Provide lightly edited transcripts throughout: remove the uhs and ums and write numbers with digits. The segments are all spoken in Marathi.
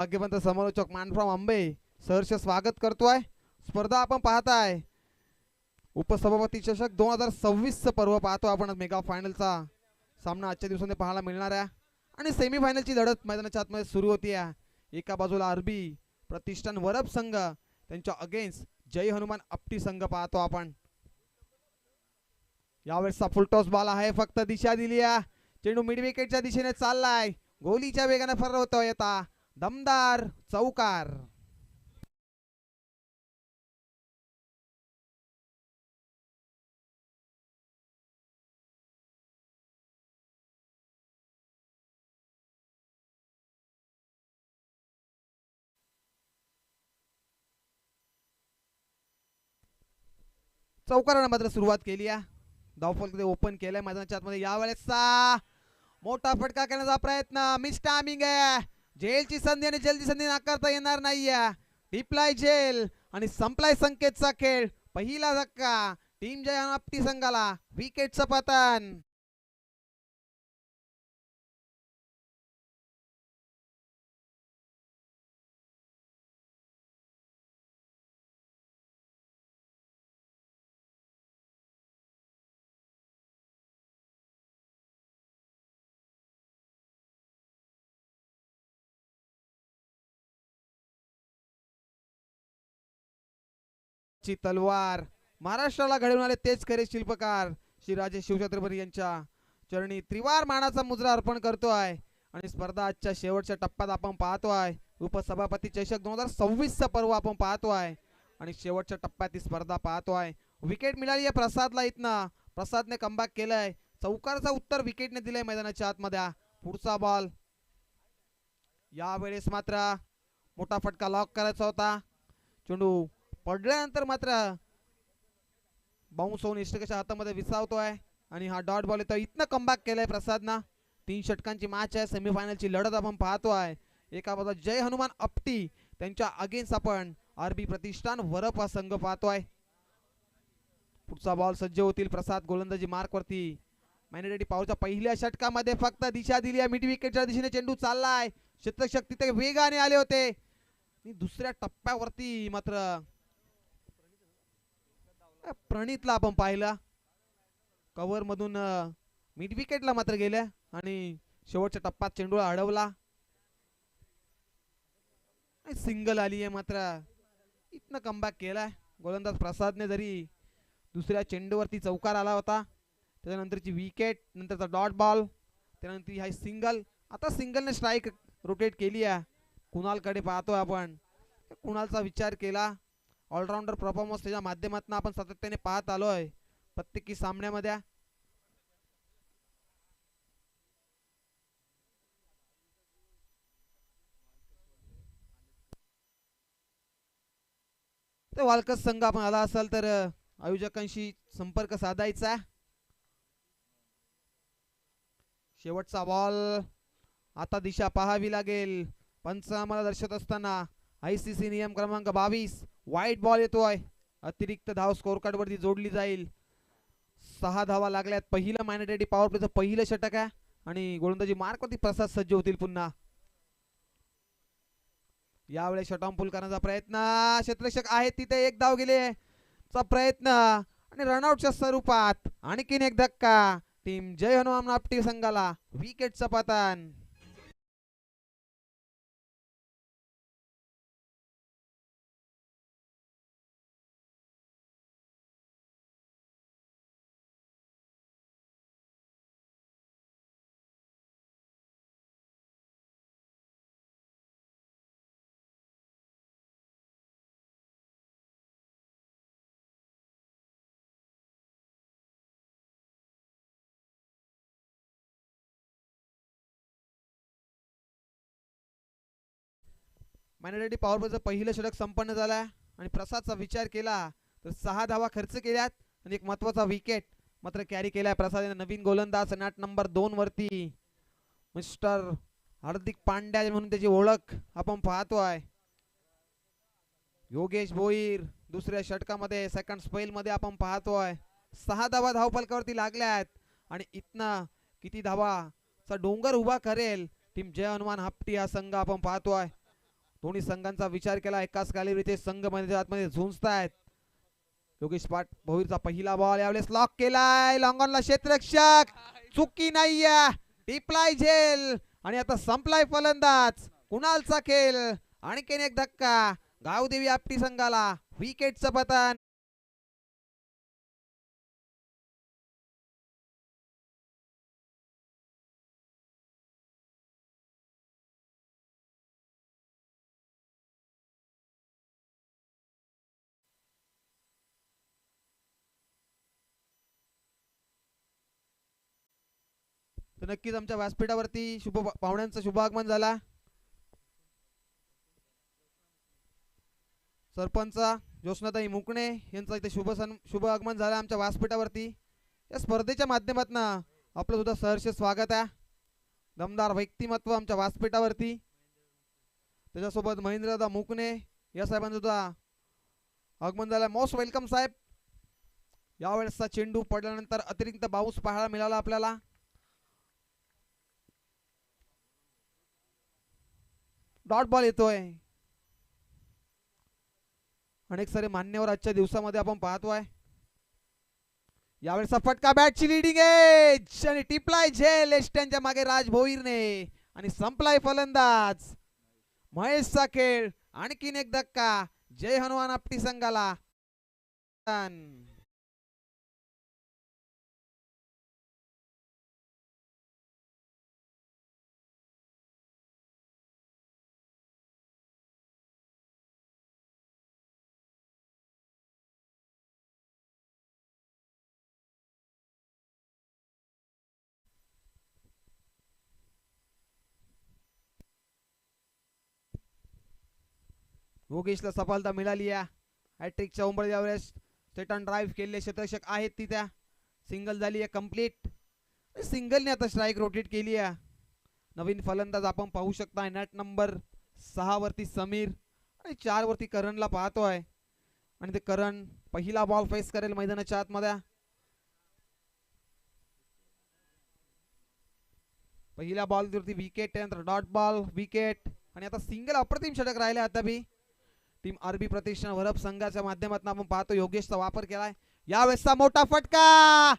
भाग्यवंत समालोचक मान फ्रॉम आंबे सहर्ष स्वागत करतोय। स्पर्धा आपण पाहताय उपसभापती चषक 2026 पर्व पाहतो आपण। मेगा फायनलचा सामना आजच्या दिवसामध्ये पाहायला मिळणार आहे आणि सेमी फायनलची लढत मैदानाच्या आतमध्ये सुरू होती आहे। एका बाजूला आरबी प्रतिष्ठान वरप संघ त्यांच्या अगेन्स्ट जय हनुमान आपटी संघ पाहतो आपण। यावेळेसचा फुल टॉस बॉल आहे, फक्त दिशा दिली आहे। चेंडू मिड विकेटच्या दिशेने चाललाय, गोलीच्या वेगाने फरवतो येता दमदार चौकार। चौकाराने मात्र सुरुवात केली आहे। धावफलक ओपन केलंय मैदानाच्या आतमध्ये। यावेळेसचा मोठा फटका करण्याचा प्रयत्न, मिस टायमिंग आहे। जेलची संधी आणि जलदी संधी नाकारता येणार नाहीये। टिपलाय जेल आणि संपलाय संकेतचा खेळ। पहिला धक्का टीम जय आपटी संघाला, विकेटचं पतन। ची तलवार महाराष्ट्राला घडवून आले तेच खरे शिल्पकार श्री राजे शिवछत्रपती यांच्या चरणी त्रिवार मानाचा मुजरा अर्पण करतोय। आणि स्पर्धा आजच्या शेवटच्या टप्प्यात आपण पाहतोय उपसभापती चषक 2026 चा पर्व आपण पाहतोय आणि शेवटच्या टप्प्यात ही स्पर्धा पाहतोय। विकेट मिळाली आहे प्रसादला, इथनं प्रसादने कमबॅक केलंय। चौकारचा उत्तर विकेटने दिलंय मैदानाच्या आतमध्ये। पुढचा बॉल, यावेळेस मात्र मोठा फटका लॉक करायचा होता। चेंडू पडल्यानंतर मात्र बाउन्स होऊन इष्टकेच्या हातामध्ये विसावतोय आणि हा डॉट बॉल येतो। इथनं कमबॅक केलंय प्रसादनं। 3 षटकांची मॅच आहे, सेमीफायनलची लढत आपण पाहतोय। एका बाजूला जय हनुमान आपटी त्यांच्या अगेन्स्ट आपण आरबी प्रतिष्ठान वरप हा संघ पाहतोय। पुढचा बॉल सज्ज होतील प्रसाद गोलंदाजी मार्क वरती। मॅनेरेडी पावरच्या पहिल्या षटकामध्ये फक्त दिशा दिली आहे मिड विकेटच्या दिशेने। चेंडू चाललाय, क्षेत्ररक्षक तिथे वेगाने आले होते। दुसऱ्या टप्प्यावरती मात्र प्रणितला आपण पाहिला, कव्हर मधून मिड विकेटला मात्र गेल्या आणि शेवटच्या टप्प्यात चेंडूला अडवला। सिंगल आली आहे मात्र इथनं कमबॅक केलाय गोलंदाज प्रसादने। जरी दुसऱ्या चेंडूवरती चौकार आला होता, त्यानंतरची विकेट, नंतरचा डॉट बॉल, त्यानंतर हा सिंगल। आता सिंगलने स्ट्राइक रोटेट केली आहे। कुणालकडे पाहतोय आपण, कुणालचा विचार केला। ऑलराऊंडर परफॉर्मन्स त्याच्या माध्यमातून आपण सातत्याने पाहत आलोय प्रत्येकी सामन्यामध्ये। ते वालकस संघ आपण आला असाल तर आयोजकांशी संपर्क साधायचा। शेवटचा बॉल, आता दिशा पाहावी लागेल। पंच आम्हाला दर्शत असताना आयसीसी नियम क्रमांक 22 वाईट बॉल येतोय। अतिरिक्त धाव स्कोर कार्ड वरती जोडली जाईल। 6 धावा लागल्यात। पहिलं मॅनेटेडी पॉवर प्लेचं पहिलं षटक आहे आणि गोलंदाजी मार्क वरती प्रसाद सज्ज होतील पुन्हा। यावेळेस शटडाउन पूल करण्याचा प्रयत्न, क्षेत्ररक्षक आहेत तिथे, एक धाव गेले चा प्रयत्न आणि रनआउटच्या स्वरूपात आणखीन एक धक्का। टीम जय हनुमान आपटी संघाला, विकेटचं पतन। मॅनेरेडी पॉवर प्लेचं पहिलं षटक संपन्न झालं आणि प्रसादचा विचार केला तर 6 धावा खर्च केल्यात आणि एक महत्वाचा विकेट मात्र कॅरी केलाय प्रसाद। नवीन गोलंदाज नॅट नंबर 2 वरती मिस्टर हार्दिक पांड्या म्हणून त्याची ओळख आपण पाहतोय। योगेश भोईर दुसऱ्या षटकामध्ये सेकंड स्पेल मध्ये आपण पाहतोय। 6 धावा धावफलकावरती लागल्यात आणि इथनं किती धावाचा डोंगर उभा करेल टीम जय हनुमान आपटी हा संघ आपण पाहतोय। दोन्ही संघांचा विचार केला एकाच कालावधीत संघ मध्ये आतमध्ये झुंजतायत. योगेश पाट भोईरचा पहिला बॉल यावेळेस लॉक केलाय. लॉंगॉनला क्षेत्ररक्षक चुकी नाहीये. टिपलाय झेल आणि आता संपलाय फलंदाज. कुणालचा खेळ आणखीन एक धक्का. गावदेवी आपटी संघाला विकेटचं पतन. तर नक्कीच आमच्या व्यासपीठावरती पाहुण्यांचं शुभागमन झाला. सरपंच ज्योत्स्नाताई मुकणे यांचं इथे शुभ आगमन झालं आमच्या व्यासपीठावरती. या स्पर्धेच्या माध्यमातून आपलं सुद्धा सहर्ष स्वागत आहे. दमदार व्यक्तिमत्व आमच्या व्यासपीठावरती. त्याच्यासोबत महेंद्रदादा मुकणे या साहेबांचं सुद्धा आगमन झालं. मोस्ट वेलकम साहेब. यावेळेसचा चेंडू पडल्यानंतर अतिरिक्त बाउन्स पाहायला मिळाला आपल्याला. डॉट बॉल येतोय. अनेक सारे मान्यवर आजच्या दिवसामध्ये आपण पाहतोय. यावेळेचा फटका बॅटची लीडिंग एज आणि टिपलाय झेल एस्टनच्या मागे राज भोईरने आणि संपलाय फलंदाज. महेशचा खेळ आणखीन एक धक्का. जय हनुमान आपटी संघाला. योगेशला सफलता मिळाली आहे. हॅट्रिकच्या उंबरठ्यावर यावेळेस स्टेट ऑन ड्राईव्ह केलेले क्षेत्ररक्षक आहेत ती त्या. सिंगल झाली आहे कंप्लीट. सिंगलने आता स्ट्राईक रोटेट केली आहे. नवीन फलंदाज आपण पाहू शकता. नॅट नंबर 6 वरती समीर आणि 4 वरती करणला पाहतोय. आणि ते करण पहिला बॉल फेस करेल मैदानाच्या आतमध्ये. पहिल्या बॉल वरती विकेट त्यानंतर डॉट बॉल विकेट आणि आता सिंगल अप्रतिम षटक राहिले. आता बी टीम आरबी प्रतिष्ठान वरप संघाच्या माध्यमातून आपण पाहतो योगेशचा वापर केलाय. यावेळेसचा मोठा फटका.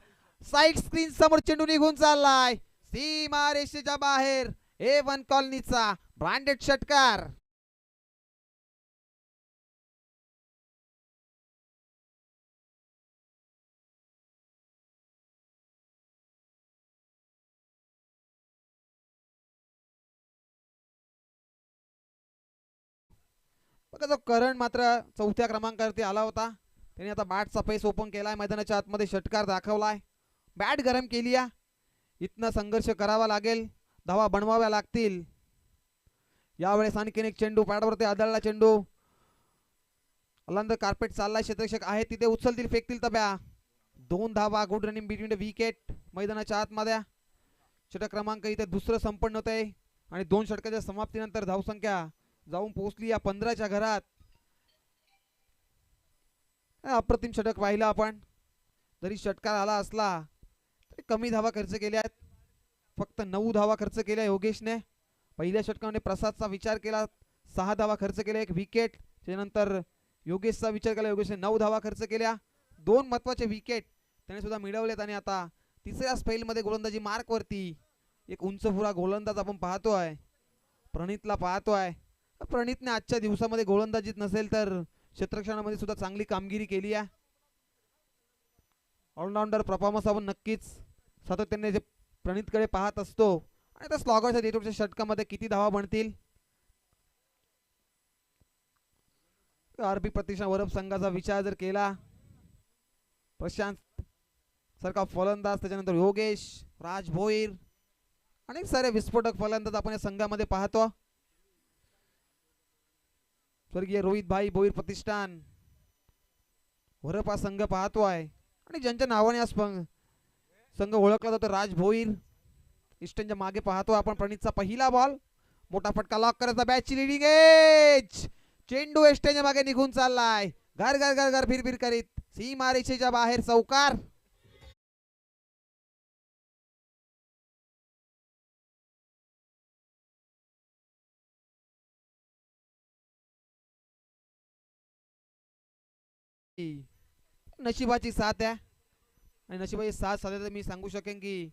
साइड स्क्रीन समोर चेंडू निघून चाललाय. सीमा रेषेच्या बाहेर. A1 कॉलनीचा ब्रँडेड षटकार. बघा जो करण मात्र 4थ्या क्रमांकावरती आला होता. त्याने आता बॅटचा पेस ओपन केलाय. मैदानाच्या आतमध्ये षटकार दाखवलाय. बॅट गरम केली आहे. इथनं संघर्ष करावा लागेल. धावा बनवाव्या लागतील. यावेळेस आणखीन एक चेंडू पॅडवरती आदळला. चेंडू अलंद कार्पेट चाललाय. क्षेत्ररक्षक आहे तिथे उचलतील फेकतील तब्या. 2 धावा. Good running between the wicket. मैदानाच्या आतमध्ये षटक क्रमांक इथे दुसरं संपन्न होत आहे आणि 2 षटकाच्या समाप्तीनंतर धावसंख्या जाऊन पोहोचली या 15च्या घरात. अप्रतिम षटक पाहिलं आपण. जरी षटकार आला असला तरी कमी धावा खर्च केल्या आहेत. फक्त 9 धावा खर्च केल्या योगेशने. पहिल्या षटकामध्ये प्रसादचा विचार केला 6 धावा खर्च केल्या 1 विकेट. त्यानंतर योगेशचा विचार केला. योगेशने 9 धावा खर्च केल्या. 2 महत्वाचे विकेट त्याने सुद्धा मिळवलेत. आणि आता तिसऱ्या स्पेलमध्ये गोलंदाजी मार्क वरती एक उंचफुरा गोलंदाज आपण पाहतोय. प्रणितला पाहतोय. प्रणितने आजच्या दिवसामध्ये गोलंदाजीत नसेल तर क्षेत्ररक्षणामध्ये सुद्धा चांगली कामगिरी केली आहे. ऑलराऊंडर परफॉर्मन्स आपण नक्कीच सातत्याने प्रणितकडे पाहत असतो. आणि त्या स्लॉगरच्या देतोच्या षटकामध्ये किती धावा बनतील. आरबी प्रतिष्ठान वरप संघाचा विचार जर केला. प्रशांत सारखा फलंदाज त्याच्यानंतर योगेश राज भोईर अनेक सारे विस्फोटक फलंदाज आपण या संघामध्ये पाहतो. स्वर्गीय रोहित भाई भोईर प्रतिष्ठान वरप हा संघ पाहतोय. आणि ज्यांच्या नावाने हा संघ ओळखला जातो राज भोईर इस्टनच्या मागे पाहतो आपण. प्रणितचा पहिला बॉल. मोठा फटका लॉक करायचा. बॅटची लीडिंग एज. चेंडू इस्टनच्या मागे निघून चाललाय. घर घर घर घर फिर फिर करीत सीमा रेषेच्या बाहेर चौकार. नशिबाची साथ आहे आणि नशिबाची साथ साधे मी सांगू शकेन की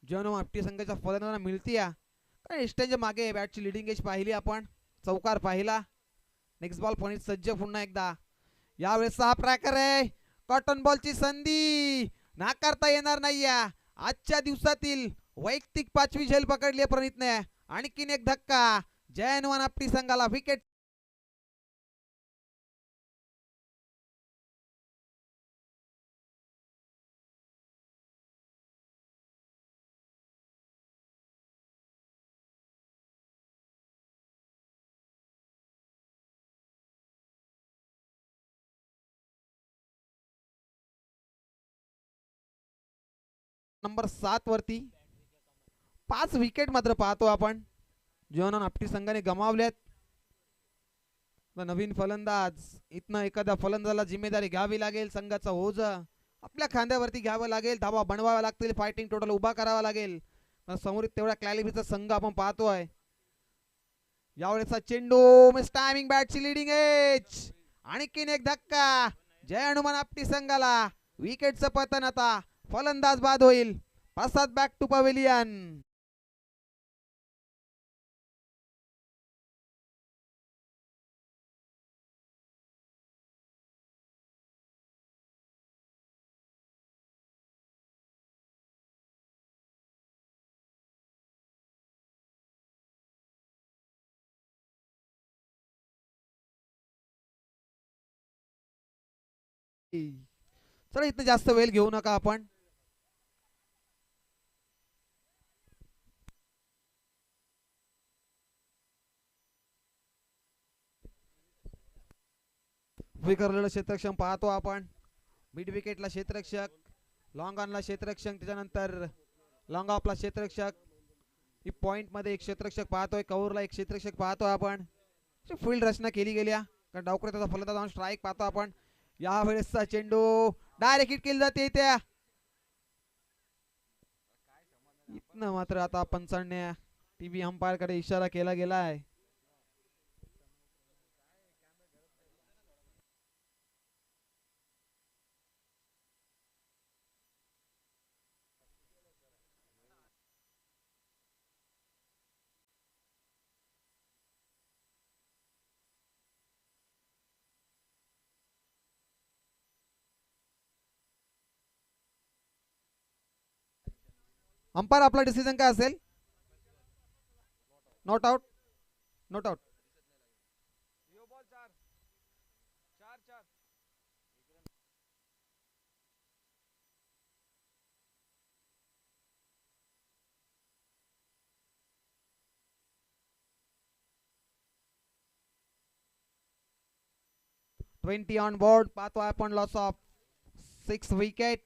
जन आपटी संघाच्या फलंदाजांना मिळती आहे. कारण इष्टांच्या मागे बॅटची लिडिंग एज पाहिली आपण, चौकार पाहिला. नेक्स्ट बॉल पॉइंट सज्ज पुन्हा एकदा. यावेळेस सहा ट्रॅकर आहे. कॉटन बॉलची संधी नाकारता येणार नाही. आजच्या दिवसातील वैयक्तिक 5वी झेल पकडली प्रणितने. आणखीन एक धक्का जयनवान आपटी संघाला. विकेट नंबर 7 वरती 5 विकेट मात्र पाहतो आपण जयनवान आपटी संघाने गमावल्यात. नवीन फलंदाज इथनं एखाद्या फलंदाजाला जिम्मेदारी घ्यावी लागेल. संघाचा ओझ आपल्या खांद्यावरती घ्यावं लागेल. धावा बनवाव्या लागतील. फायटिंग टोटल उभा करावा लागेल. समोर तेवढ्या क्लॅलिबीचा संघ आपण पाहतोय. यावेळेचा चेंडू मिस टायमिंग बॅटची लिडिंग एज. आणखीन एक धक्का जय हनुमान आपटी संघाला. विकेटचं पतन. आता फलंदाज बाद होईल. प्रसाद बॅक टू पवेलियन. चला इथं जास्त वेळ घेऊ नका आपण. करलेलं क्षेत्ररक्षण पाहतो आपण. मिड विकेटला क्षेत्ररक्षक, लॉंग ऑनला क्षेत्ररक्षक, त्याच्यानंतर लॉंग ऑफला क्षेत्ररक्षक. पॉइंट मध्ये एक क्षेत्ररक्षक पाहतोय. कव्हरला एक क्षेत्ररक्षक पाहतोय आपण. फील्ड रचना केली गेल्या कारण डावकऱ्याचा फलंदाज जाऊन स्ट्राईक पाहतो आपण. यावेळेसचा चेंडू डायरेक्ट हिट केली जाते. त्या इथनं मात्र आता पंचांनी टीव्ही अंपायर कडे इशारा केला गेला आहे. अंपायर आपला डिसिजन काय असेल? Not out. Not out. 20 on board. पाहतो आपण लॉस ऑफ 6 विकेट.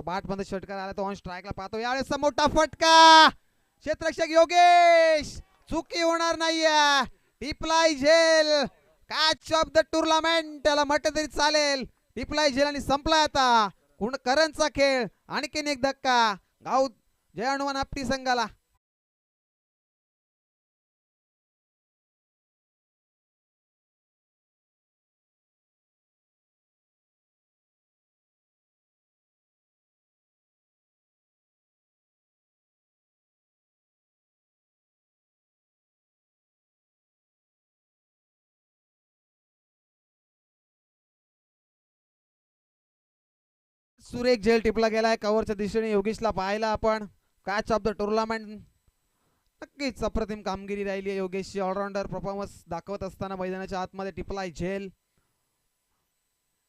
बाट मध्ये षटकार आला तो ऑन स्ट्राईकला पाहतो. यावेळेस मोठा फटका. क्षेत्ररक्षक योगेश. चुकी होणार नाहीये. टिपलाय झेल. कॅच ऑफ द टुर्नामेंट त्याला म्हटलं तरी चालेल. टिपलाय झेल आणि संपला आता करंचा खेळ. आणखीन एक धक्का गाव जय हनुमान आपटी संघाला. सुरेख झेल टिपला गेलाय. कव्हरच्या दिशेने योगेशला पाहायला आपण. Catch of the tournament. नक्कीच अप्रतिम कामगिरी राहिली आहे योगेशची. ऑलराऊंडर परफॉर्मन्स दाखवत असताना मैदानाच्या आतमध्ये टिपलाय झेल.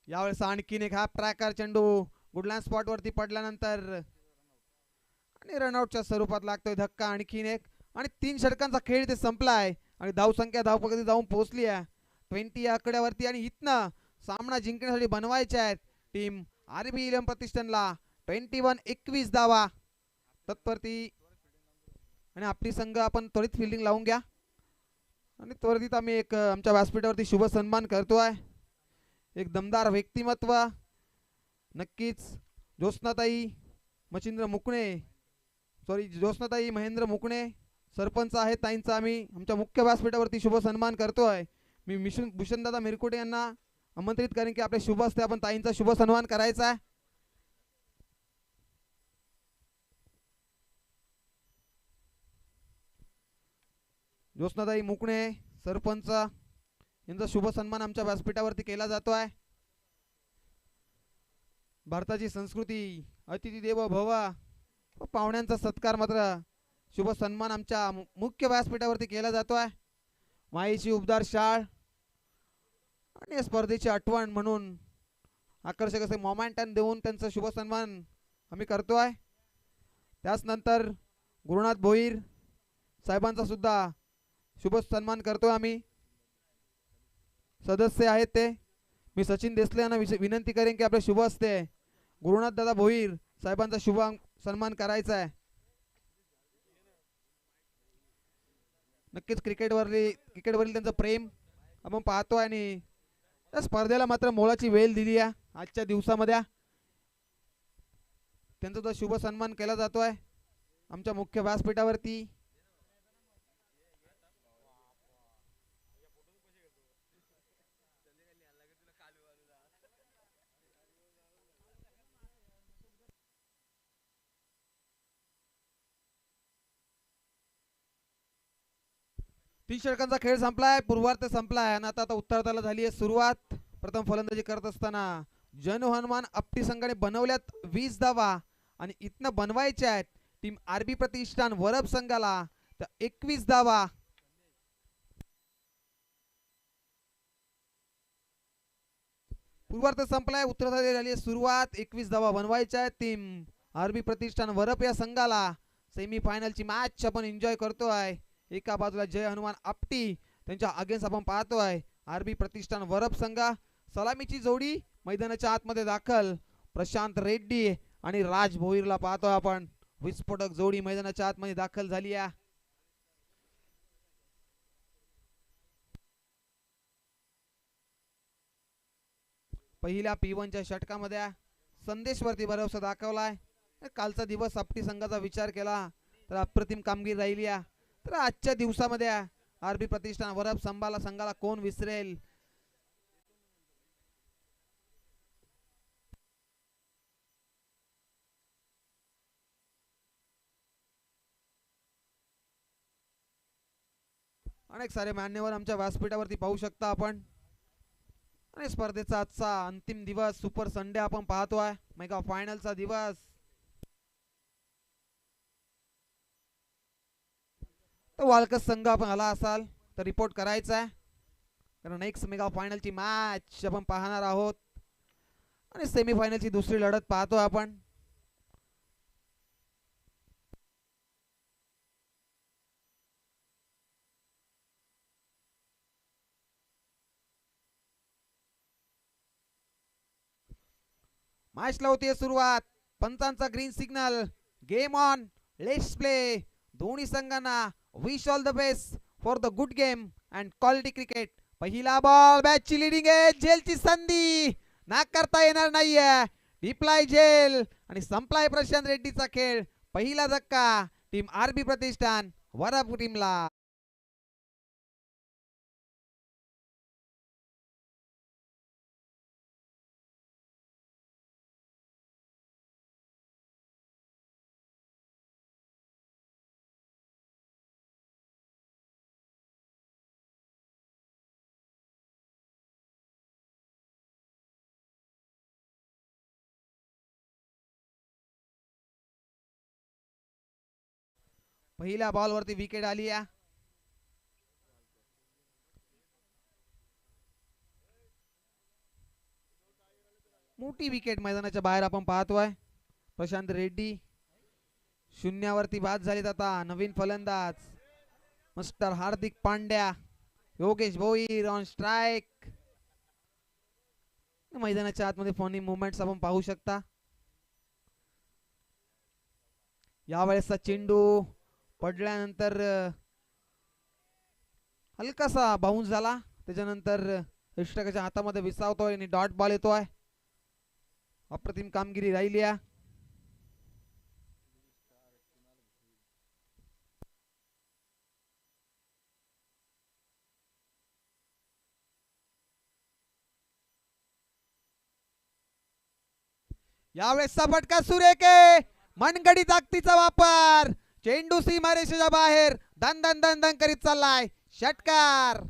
यावेळेस आणखीन एक हाफ ट्रॅकर चेंडू गुडलँड स्पॉट वरती पडल्यानंतर आणि रनआउटच्या स्वरूपात लागतोय धक्का. आणखीन एक आणि 3 षटकांचा खेळ ते संपलाय आणि धावसंख्या धावपगती जाऊन पोहोचली आहे 20 या आकड्यावरती. आणि इथनं सामना जिंकण्यासाठी बनवायचे आहेत टीम आरबी इलेव्हन प्रतिष्ठानला 21 धावा तत्परती. आणि आपली संघ आपण त्वरित फिल्डिंग लावून घ्या. आणि त्वरित आम्ही एक आमच्या व्यासपीठावरती शुभ सन्मान करतोय. एक दमदार व्यक्तिमत्व नक्कीच ज्योत्स्नाताई मच्छिंद्र मुकणे सॉरी ज्योत्स्नाताई महेंद्र मुकणे सरपंच आहेत ताईंचा आम्ही आमच्या मुख्य व्यासपीठावरती शुभ सन्मान करतोय. मी भूषणदादा मिरकुटे यांना आमंत्रित करेन की आपल्या शुभ हस्ते आपण ताईंचा शुभ सन्मान करायचा आहे. ज्योत्स्नाताई मुकणे सरपंच यांचा शुभ सन्मान आमच्या व्यासपीठावरती केला जातो आहे. भारताची संस्कृती अतिथी देवो भव, पाहुण्यांचा सत्कार मात्र शुभ सन्मान आमच्या मुख्य व्यासपीठावरती केला जातो आहे. माईची उबदार शाळ आणि या स्पर्धेची आठवण म्हणून आकर्षक असे मोमेंटन देऊन त्यांचा शुभ सन्मान आम्ही करतो आहे. त्याच नंतर गुरुनाथ भोईर साहेबांचा सुद्धा शुभ सन्मान करतो आम्ही. सदस्य आहेत ते मी सचिन देसले यांना विनंती करेन की आपल्या शुभ हस्ते गुरुनाथ दादा भोईर साहेबांचा शुभ सन्मान करायचा आहे. नक्कीच क्रिकेटवरील त्यांचं प्रेम आपण पाहतोय आणि त्या स्पर्धेला मात्र मोलाची वेळ दिली आहे. आजच्या दिवसामध्ये त्यांचा तो शुभ सन्मान केला जातोय आमच्या मुख्य व्यासपीठावरती. तीन षटकांचा खेळ संपलाय, पूर्वार्ध संपलाय आणि आता उत्तरार्धाला झाली आहे सुरुवात. प्रथम फलंदाजी करत असताना जनु हनुमान आपटी संघाने बनवल्यात 20 धावा आणि इथनं बनवायच्या आहेत टीम आरबी प्रतिष्ठान वरब संघाला तर 21 धावा. पूर्वार्ध संपलाय, उत्तरार्धाला झाली आहे सुरुवात. 21 धावा बनवायच्या आहेत टीम आरबी प्रतिष्ठान वरब या संघाला. सेमीफायनलची मॅच आपण एन्जॉय करतोय. एका बाजूला जय हनुमान आपटी त्यांच्या अगेन्स्ट आपण पाहतोय आरबी प्रतिष्ठान वरब संघ. सलामीची जोडी मैदानाच्या आतमध्ये दाखल प्रशांत रेड्डी आणि राज भोईरला पाहतोय आपण. विस्फोटक जोडी मैदानाच्या आतमध्ये दाखल झाली आहे. पहिल्या P1च्या षटकामध्ये संदेशवरती भरवसा दाखवलाय. कालचा दिवस आपटी संघाचा विचार केला तर अप्रतिम कामगिरी राहिली आहे. तर आजच्या दिवसामध्ये आरबी प्रतिष्ठान वरब संघाला कोण विसरेल. अनेक सारे मान्यवर आमच्या व्यासपीठावरती पाहू शकता आपण. आणि स्पर्धेचा आजचा अंतिम दिवस सुपर संडे आपण पाहतोय, मेगा फायनलचा दिवस. तर वालकस संघ आपण आला असाल तर रिपोर्ट करायचा आहे कारण नेक्स्ट मेगा फायनलची मॅच आपण पाहणार आहोत आणि सेमीफायनलची दुसरी लढत पाहतोय आपण. मॅचला होतीये सुरुवात. पंचांचा green signal. Game on, let's play. दोन्ही संघांना wish all the best for the good game and quality cricket. पहिला बॉल, बॅटची लिडिंग आहे, झेलची संधी नाकारता येणार नाहीये. डिप्लाय झेल आणि संपलाय प्रशांत रेड्डीचा खेळ. पहिला धक्का टीम आरबी प्रतिष्ठान वरब टीमला. पहिल्या बॉलवरती विकेट आली आहे. मोठी विकेट मैदानाच्या बाहेर आपण पाहतोय. प्रशांत रेड्डी शून्यावरती बाद झालेत आता नवीन फलंदाज mister Hardik Pandya. Yogesh Bhoir on strike. मैदानाच्या आतमध्ये फनी मुवमेंट्स आपण पाहू शकता. यावेळेसचा चेंडू पडल्यानंतर हलकासा बाउन्स झाला, त्याच्यानंतर यष्टकाच्या हातामध्ये विसावतोय आणि डॉट बॉल येतोय. अप्रतिम कामगिरी राहिली आहे. यावेळेसचा फटका सुरेख आहे. मनगडी ताकदीचा वापर. चेंडू सीमारेषेच्या बाहेर दन दन दन दन करीत चाललाय. षटकार.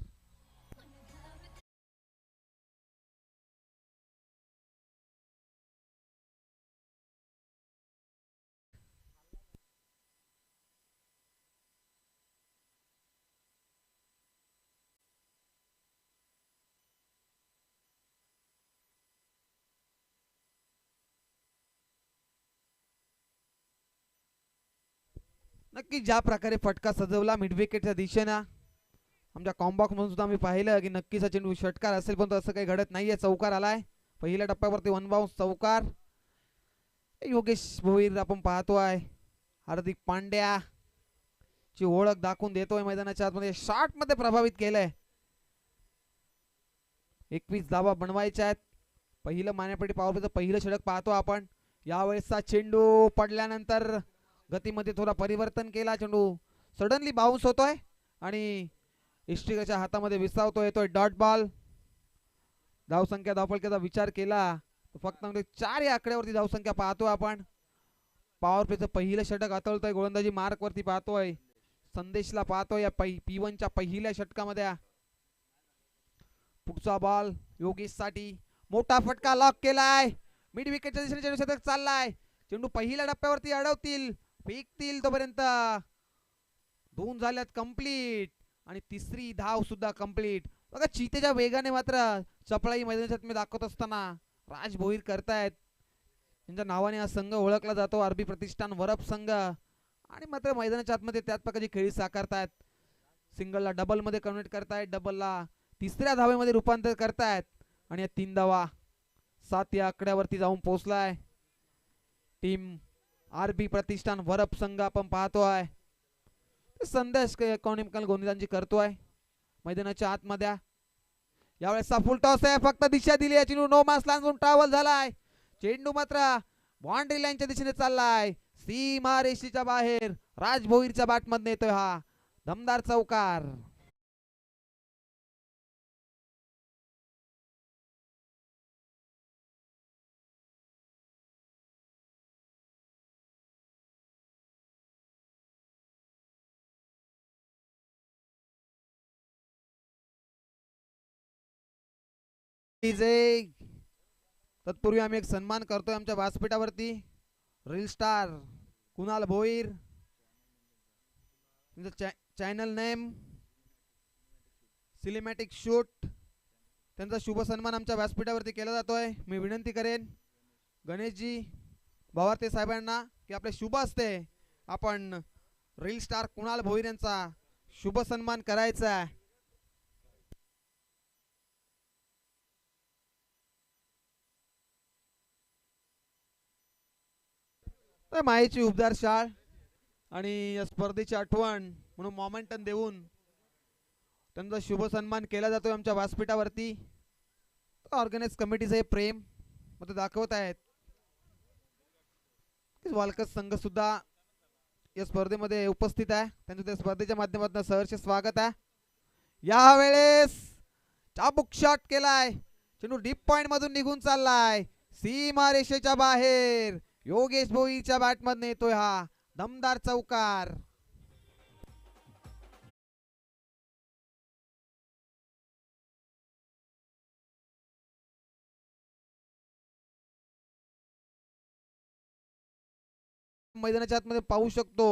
नक्की ज्या प्रकारे फटका सजवला मिड विकेटच्या दिशेनं आमच्या कॉम्बॉक्स म्हणून सुद्धा आम्ही पाहिलं की नक्कीच हा चेंडू षटकार असेल, पण असं काही घडत नाहीये. चौकार आलाय पहिल्या टप्प्यावरती. वन बाउन्स चौकार. योगेश भोईर आपण पाहतोय. हार्दिक पांड्या ची ओळख दाखवून देतोय मैदानाच्या आतमध्ये. शॉट मध्ये प्रभावित केलंय. 21 धावा बनवायच्या आहेत. पहिलं मानेपट्टी पॉवर पहिलं षटक पाहतो आपण. यावेळेसचा चेंडू पडल्यानंतर गतीमध्ये थोडा परिवर्तन केला. चेंडू सडनली बाउन्स होतोय आणि इष्टिकाच्या हातामध्ये विसावतो. येतोय डॉट बॉल. धावसंख्या धावफलकाचा विचार केला फक्त 4 या आकड्यावरती धावसंख्या पाहतो आपण. पॉवर प्लेचं पहिलं षटक हाताळतोय. गोलंदाजी मार्क वरती पाहतोय. संदेशला पाहतोय या P1 च्या पहिल्या षटकामध्ये. पुढचा बॉल योगेश साठी. मोठा फटका लॉक केलाय. मिड विकेटच्या दिशेने चेंडू षटक चाललाय. चेंडू पहिल्या टप्प्यावरती अडवतील, फेकतील तोपर्यंत 2 झाल्यात कंप्लीट आणि तिसरी धाव सुद्धा कंप्लीट. बघा चितेच्या वेगाने मात्र चपळाई मैदानात मी दाखवत असताना राज भोईर करतायत. त्यांच्या नावाने हा संघ ओळखला जातो, आरबी प्रतिष्ठान वरप संघ. आणि मात्र मैदानाच्या आतमध्ये त्याच प्रकारची खेळी साकारतायत. सिंगलला डबल मध्ये कन्वर्ट करतायत, डबलला तिसऱ्या धावेमध्ये रूपांतर करतायत आणि या 3 धावा 7 या आकड्यावरती जाऊन पोहोचलाय. टीम आरबी प्रतिष्ठान वरप संघ आपण पाहतोय. संदेश इकॉनॉमिकल गोलंदाजी करतोय मैदानाच्या आतमध्ये. यावेळेस फुल टॉस आहे. फक्त दिशा दिली. चेंडू नो मास लांबून ट्रॅव्हल झालाय. चेंडू मात्र बाउंड्री लाईनच्या दिशेने चाललाय. सीमा रेषेच्या बाहेर राज भोईरच्या बॅट मध्ये येतोय हा दमदार चौकार. तत्पूर्वी आम्ही एक सन्मान करतोय आमच्या व्यासपीठावरती. Reel star Kunal Bhoir, channel name cinematic shoot, त्यांचा शुभ सन्मान आमच्या व्यासपीठावरती केला जातोय. मी विनंती करेन गणेशजी भावार्ते साहेबांना की आपले शुभ असते आपण रील स्टार कुणाल भोईर यांचा शुभ सन्मान करायचा आहे. मायेची उबदार शाळ आणि या स्पर्धेची आठवण म्हणून मोमेंटम देऊन त्यांचा शुभ सन्मान केला जातोय आमच्या व्यासपीठावरती. ऑर्गनाइज कमिटीचे प्रेम मग दाखवत आहेत. वालकच संघ सुद्धा या स्पर्धेमध्ये उपस्थित आहे. त्यांचं त्या स्पर्धेच्या माध्यमातून सहर्ष स्वागत आहे. यावेळेस चाबुक शॉट केलाय. चेंडू डीप पॉइंट मधून निघून चाललाय. सीमा रेषेच्या बाहेर योगेश भोईरच्या बॅट मध्ये येतोय हा दमदार चौकार. मैदानाच्या आतमध्ये पाहू शकतो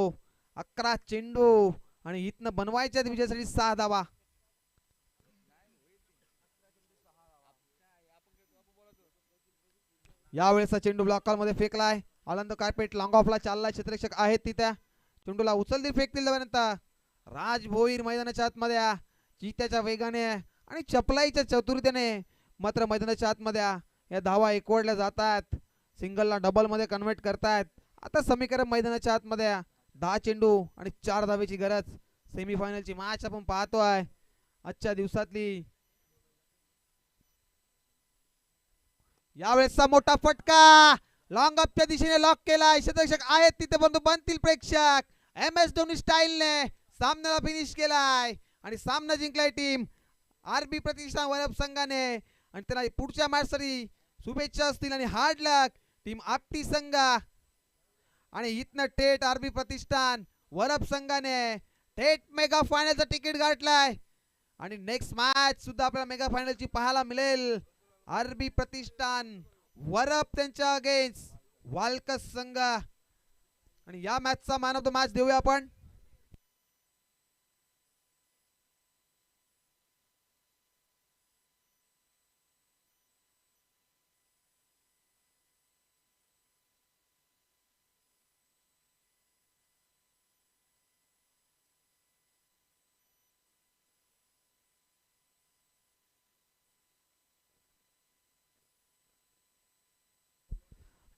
11 चेंडू आणि इथनं बनवायच्या विजयासाठी 6 धावा. यावेळेस चेंडू ब्लॉक मध्ये फेकलाय. आनंद कार्पेट लॉंग ऑफला चाललाय. क्षेत्ररक्षक आहेत तिथे. चेंडूला उचलतील फेकतील राज भोईर मैदानाच्या आतमध्ये चित्याच्या वेगाने आणि चपलाईच्या चतुरतेने मात्र मैदानाच्या आतमध्ये या धावा एकवडल्या जातात. सिंगलला डबल मध्ये कन्वर्ट करतायत. आता समीकरण मैदानाच्या आतमध्ये 10 चेंडू आणि 4 धावेची गरज. सेमीफायनलची मॅच आपण पाहतोय आजच्या दिवसातली. यावेळेसचा मोठा फटका लॉंग ऑफच्या दिशेने लॉक केलाय. क्षेत्ररक्षक आहेत तिथे परंतु बनतील प्रेक्षक. MS धोनी स्टाईलने सामन्याला फिनिश केलाय आणि सामना जिंकलाय टीम आरबी प्रतिष्ठान वरप संघाने. आणि त्याला पुढच्या मॅच साठी शुभेच्छा असतील आणि हार्ड लक. टीम आपटी संघ आणि इथनं थेट आरबी प्रतिष्ठान वरप संघाने थेट मेगा फायनलचं तिकीट गाठलाय आणि नेक्स्ट मॅच सुद्धा आपल्याला मेगा फायनलची पाहायला मिळेल. आरबी प्रतिष्ठान वरप त्यांच्या अगेन्स्ट वालकस संघ आणि या मॅचचा मॅन ऑफ द मॅच देऊया आपण.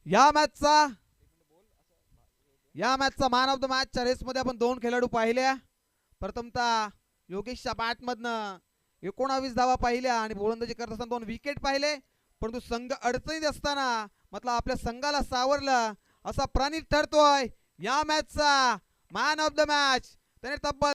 या मॅचचा मॅन ऑफ द मॅचच्या रेसमध्ये आपण दोन खेळाडू पाहिल्या. प्रथमतः योगेशच्या बॅटमधनं 19 धावा पाहिल्या आणि गोलंदाजी करत असताना 2 विकेट पाहिले. परंतु संघ अडचणीत असताना मतलब आपल्या संघाला सावरलं असा प्रणित ठरतोय या मॅचचा मॅन ऑफ द मॅच. त्याने तब्बल